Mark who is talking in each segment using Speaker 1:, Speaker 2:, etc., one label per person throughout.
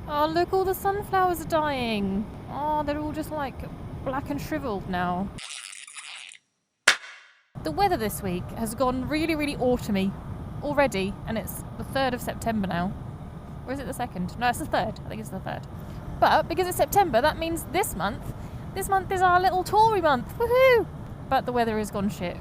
Speaker 1: Oh, look, all the sunflowers are dying. Oh, they're all just like black and shriveled now. The weather this week has gone really, really autumny already, and it's the 3rd of September now. Or is it the 2nd? No, it's the 3rd. I think it's the 3rd. But because it's September, that means this month is our little Tory month. Woohoo! But the weather has gone shit.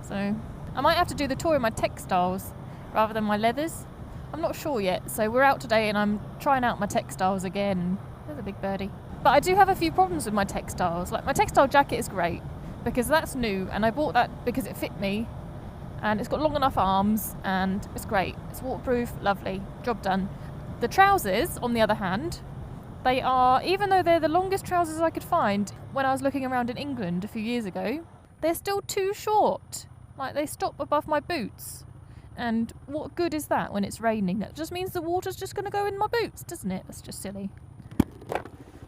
Speaker 1: So I might have to do the tour in my textiles rather than my leathers. I'm not sure yet. So we're out today and I'm trying out my textiles again. There's a big birdie. But I do have a few problems with my textiles. Like, my textile jacket is great because that's new, and I bought that because it fit me, and it's got long enough arms and it's great. It's waterproof, lovely, job done. The trousers, on the other hand, they are, even though they're the longest trousers I could find when I was looking around in England a few years ago, they're still too short. Like, they stop above my boots. And what good is that when it's raining? That just means the water's just going to go in my boots, doesn't it? That's just silly.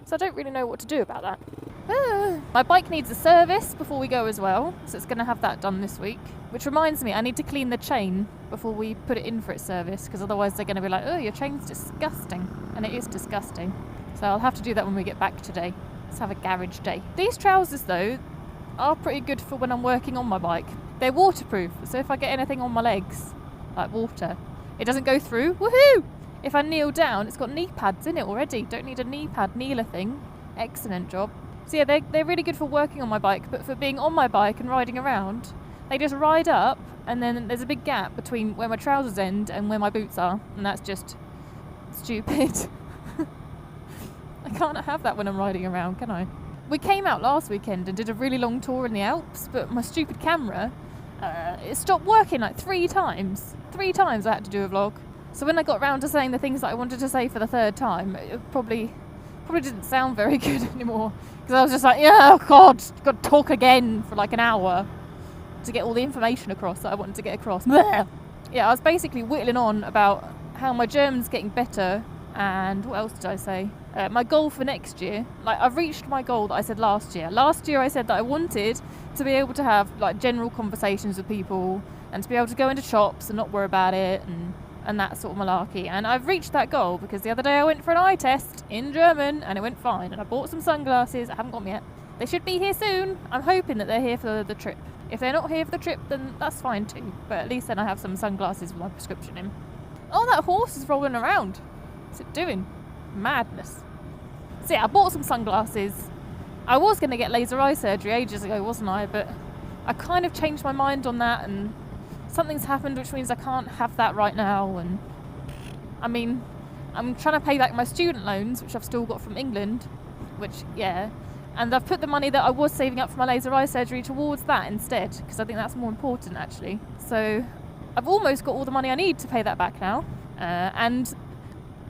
Speaker 1: So I don't really know what to do about that. My bike needs a service before we go as well, so it's going to have that done this week. Which reminds me, I need to clean the chain before we put it in for its service, because otherwise they're going to be like, oh, your chain's disgusting. And it is disgusting. So I'll have to do that when we get back today. Let's have a garage day. These trousers, though, are pretty good for when I'm working on my bike. They're waterproof, so if I get anything on my legs, like water, it doesn't go through. Woohoo! If I kneel down, it's got knee pads in it already. Don't need a knee pad kneeler thing. Excellent job. So yeah, they're really good for working on my bike, but for being on my bike and riding around, they just ride up, and then there's a big gap between where my trousers end and where my boots are, and that's just stupid. I can't have that when I'm riding around, can I? We came out last weekend and did a really long tour in the Alps, but my stupid camera, it stopped working like 3 times. 3 times I had to do a vlog. So when I got round to saying the things that I wanted to say for the 3rd time, it probably didn't sound very good anymore. Because I was just like, yeah, oh God, got to talk again for like an hour to get all the information across that I wanted to get across. Blech. Yeah, I was basically whittling on about how my German's getting better, and what else did I say? My goal for next year. Like, I've reached my goal that I said last year. Last year I said that I wanted to be able to have like general conversations with people and to be able to go into shops and not worry about it and that sort of malarkey. And I've reached that goal because the other day I went for an eye test in German and it went fine. And I bought some sunglasses. I haven't got them yet. They should be here soon. I'm hoping that they're here for the trip. If they're not here for the trip, then that's fine too. But at least then I have some sunglasses with my prescription in. Oh, that horse is rolling around. What's it doing? Madness. So yeah, I bought some sunglasses. I was going to get laser eye surgery ages ago, wasn't I? But I kind of changed my mind on that, and something's happened which means I can't have that right now. And I mean, I'm trying to pay back my student loans, which I've still got from England, which, yeah. And I've put the money that I was saving up for my laser eye surgery towards that instead, because I think that's more important, actually. So I've almost got all the money I need to pay that back now. And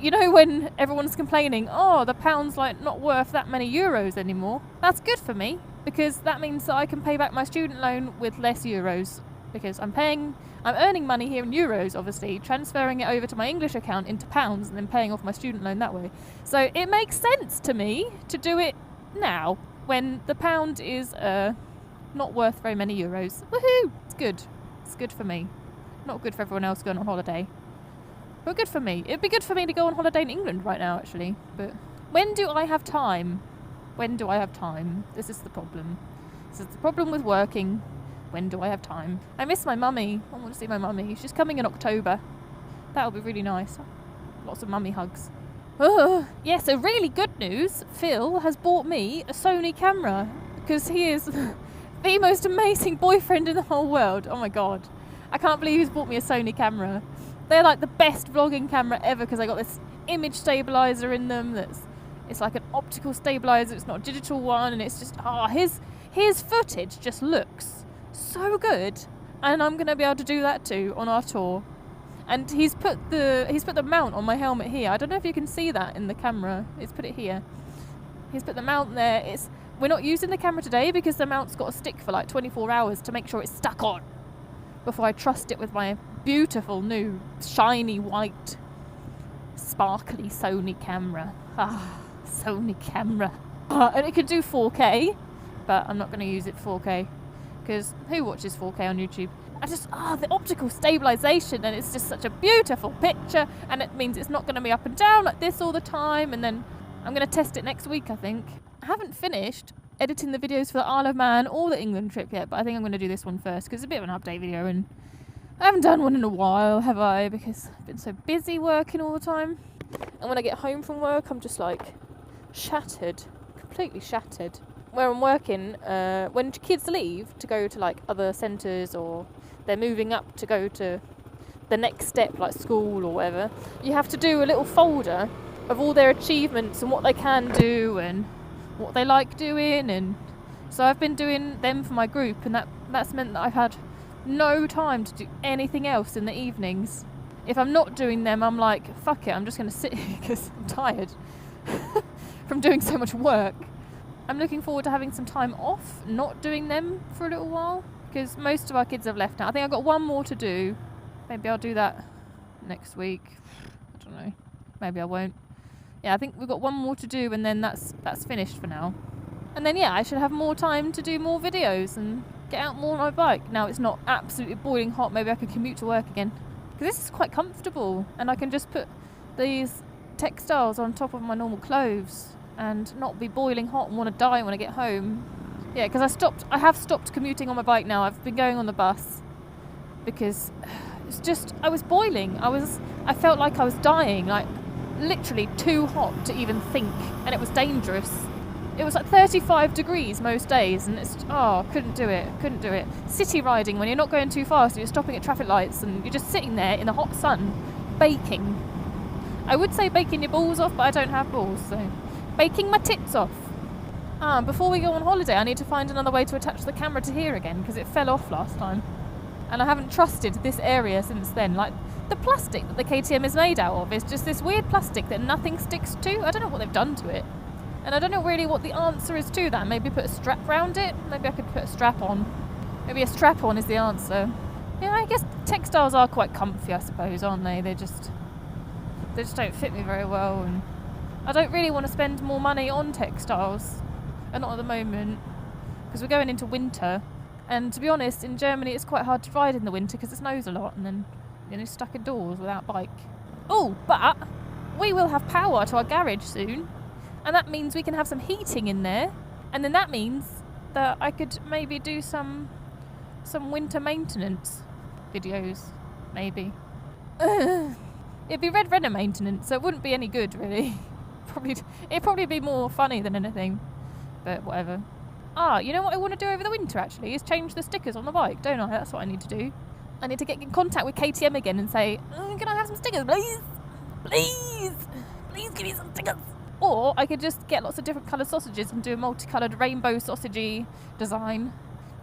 Speaker 1: you know, when everyone's complaining, oh, the pound's like not worth that many euros anymore, that's good for me, because that means that I can pay back my student loan with less euros, because I'm earning money here in euros, obviously, transferring it over to my English account into pounds and then paying off my student loan that way. So it makes sense to me to do it now, when the pound is not worth very many euros. Woohoo! It's good. It's good for me. Not good for everyone else going on holiday. But good for me. It'd be good for me to go on holiday in England right now, actually. But when do I have time? When do I have time? This is the problem. This is the problem with working. When do I have time? I miss my mummy. I want to see my mummy. She's coming in October. That'll be really nice. Lots of mummy hugs. Yeah, so really good news. Phil has bought me a Sony camera, because he is the most amazing boyfriend in the whole world. Oh my God. I can't believe he's bought me a Sony camera. They're like the best vlogging camera ever, because I got this image stabilizer in them. It's like an optical stabilizer. It's not a digital one, and it's just his footage just looks so good, and I'm gonna be able to do that too on our tour. And he's put the mount on my helmet here. I don't know if you can see that in the camera. He's put it here. He's put the mount there. We're not using the camera today because the mount's got to stick for like 24 hours to make sure it's stuck on before I trust it with my beautiful new shiny white sparkly Sony camera. Sony camera. And it can do 4K, but I'm not going to use it 4K, because who watches 4K on YouTube? the optical stabilisation, and it's just such a beautiful picture, and it means it's not going to be up and down like this all the time. And then I'm going to test it next week, I think. I haven't finished editing the videos for the Isle of Man or the England trip yet, but I think I'm going to do this one first because it's a bit of an update video, and I haven't done one in a while, have I? Because I've been so busy working all the time. And when I get home from work, I'm just like shattered, completely shattered. Where I'm working, when kids leave to go to like other centres, or they're moving up to go to the next step, like school or whatever, you have to do a little folder of all their achievements and what they can do and what they like doing. And so I've been doing them for my group, and that's meant that I've had no time to do anything else in the evenings. If I'm not doing them, I'm like, fuck it, I'm just going to sit here because I'm tired from doing so much work. I'm looking forward to having some time off, not doing them for a little while, because most of our kids have left now. I think I've got one more to do. Maybe I'll do that next week. I don't know. Maybe I won't. Yeah, I think we've got one more to do, and then that's finished for now. And then, yeah, I should have more time to do more videos and get out more on my bike. Now it's not absolutely boiling hot. Maybe I could commute to work again. Because this is quite comfortable, and I can just put these textiles on top of my normal clothes and not be boiling hot and want to die when I get home. Yeah, because I have stopped commuting on my bike now. I've been going on the bus because it's just, I was boiling. I felt like I was dying, like literally too hot to even think, and it was dangerous. It was like 35 degrees most days, and it's, couldn't do it. City riding, when you're not going too fast, you're stopping at traffic lights and you're just sitting there in the hot sun, baking. I would say baking your balls off, but I don't have balls, so baking my tits off. Before we go on holiday, I need to find another way to attach the camera to here again, because it fell off last time. And I haven't trusted this area since then. Like, the plastic that the KTM is made out of is just this weird plastic that nothing sticks to. I don't know what they've done to it. And I don't know really what the answer is to that. Maybe put a strap around it. Maybe I could put a strap on. Maybe a strap on is the answer. Yeah, I guess textiles are quite comfy, I suppose, aren't they? They just don't fit me very well, and I don't really want to spend more money on textiles, and not at the moment, because we're going into winter. And to be honest, in Germany it's quite hard to ride in the winter because it snows a lot, and then you're stuck indoors without bike. Oh, but we will have power to our garage soon, and that means we can have some heating in there, and then that means that I could maybe do some winter maintenance videos, maybe. It'd be red Renna maintenance, so it wouldn't be any good really. It'd probably be more funny than anything, but whatever. You know what I want to do over the winter actually is change the stickers on the bike, don't I? That's what I need to do. I need to get in contact with KTM again and say, can I have some stickers, please? Please give me some stickers. Or I could just get lots of different coloured sausages and do a multicoloured rainbow sausagey design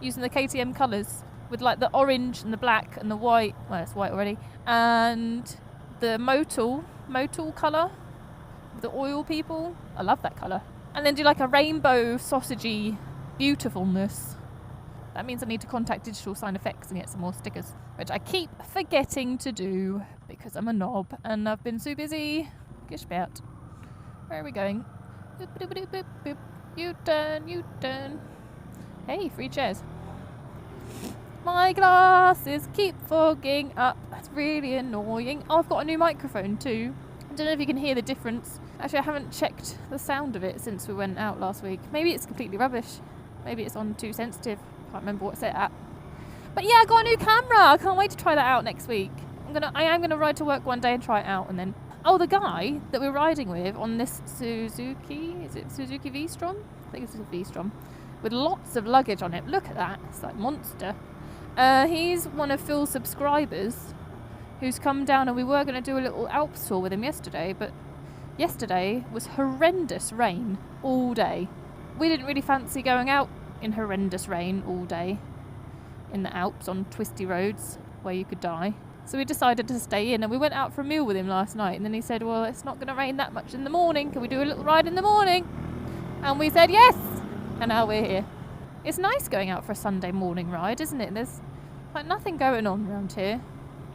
Speaker 1: using the KTM colours, with like the orange and the black and the white, well it's white already, and the Motul colour, the oil people. I love that colour. And then do like a rainbow sausagey Beautiful-ness. That means I need to contact Digital Sign Effects and get some more stickers, which I keep forgetting to do because I'm a knob and I've been so busy. Gishbout. Where are we going? U-turn. Hey, free chairs. My glasses keep fogging up. That's really annoying. Oh, I've got a new microphone too. I don't know if you can hear the difference. Actually, I haven't checked the sound of it since we went out last week. Maybe it's completely rubbish. Maybe it's on too sensitive. Can't remember what it's set at. But yeah, I got a new camera. I can't wait to try that out next week. I am gonna ride to work one day and try it out, and then the guy that we're riding with on this Suzuki, is it Suzuki V-Strom? I think it's a V-Strom, with lots of luggage on it. Look at that, it's like monster. He's one of Phil's subscribers who's come down, and we were going to do a little Alps tour with him yesterday, but yesterday was horrendous rain all day. We didn't really fancy going out in horrendous rain all day in the Alps on twisty roads where you could die. So we decided to stay in, and we went out for a meal with him last night, and then he said, well, it's not going to rain that much in the morning. Can we do a little ride in the morning? And we said yes, and now we're here. It's nice going out for a Sunday morning ride, isn't it? There's like nothing going on around here.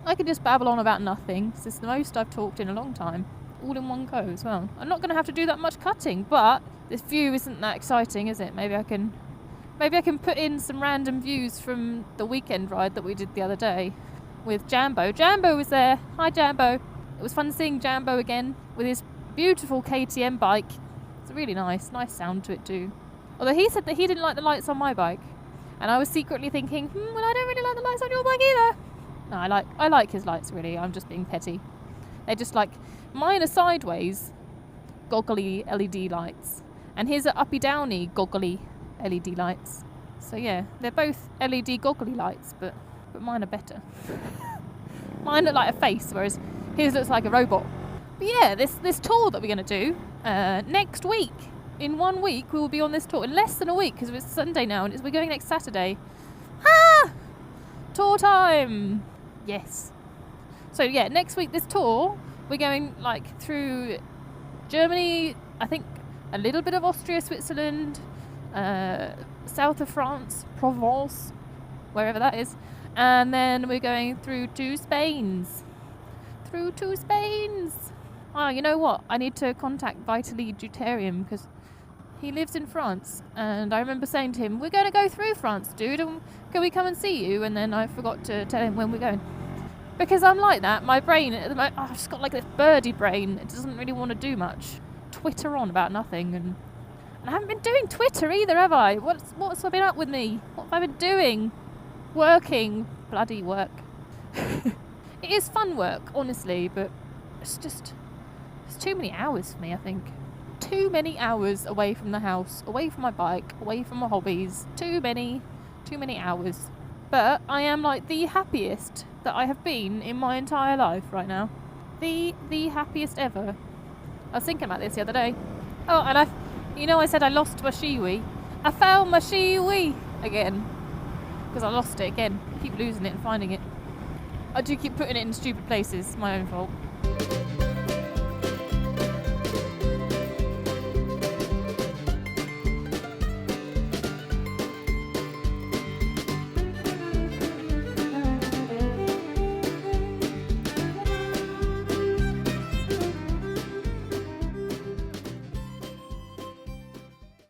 Speaker 1: I can just babble on about nothing. This is the most I've talked in a long time. All in one go as well. I'm not going to have to do that much cutting, but this view isn't that exciting, is it? Maybe Maybe I can put in some random views from the weekend ride that we did the other day with Jambo. Jambo was there. Hi, Jambo. It was fun seeing Jambo again with his beautiful KTM bike. It's really nice sound to it too. Although he said that he didn't like the lights on my bike, and I was secretly thinking, well, I don't really like the lights on your bike either. No, I like his lights, really. I'm just being petty. They're just like, mine are sideways goggly LED lights, and his are uppy downy goggly LED lights. So yeah, they're both LED goggly lights, but mine are better. Mine look like a face, whereas his looks like a robot. But yeah, this tour that we're going to do next week. In 1 week, we will be on this tour. In less than a week, because it's Sunday now, and we're going next Saturday. Tour time! Yes. So yeah, next week, this tour, we're going like through Germany, I think a little bit of Austria, Switzerland, south of France, Provence, wherever that is. And then we're going through two Spains. Oh, you know what? I need to contact Vitaly Deuterium because he lives in France. And I remember saying to him, we're going to go through France, dude. And can we come and see you? And then I forgot to tell him when we're going. Because I'm like that. My brain, at the moment, I've just got like this birdie brain. It doesn't really want to do much. Twitter on about nothing. And I haven't been doing Twitter either, have I? What's been up with me? What have I been doing? Working. Bloody work. It is fun work, honestly, but it's too many hours for me, I think. Too many hours away from the house, away from my bike, away from my hobbies. Too many hours. But I am like the happiest that I have been in my entire life right now. The happiest ever. I was thinking about this the other day. Oh, and I said I lost my Shiwi. I found my Shiwi again. Because I lost it again. I keep losing it and finding it. I do keep putting it in stupid places. It's my own fault.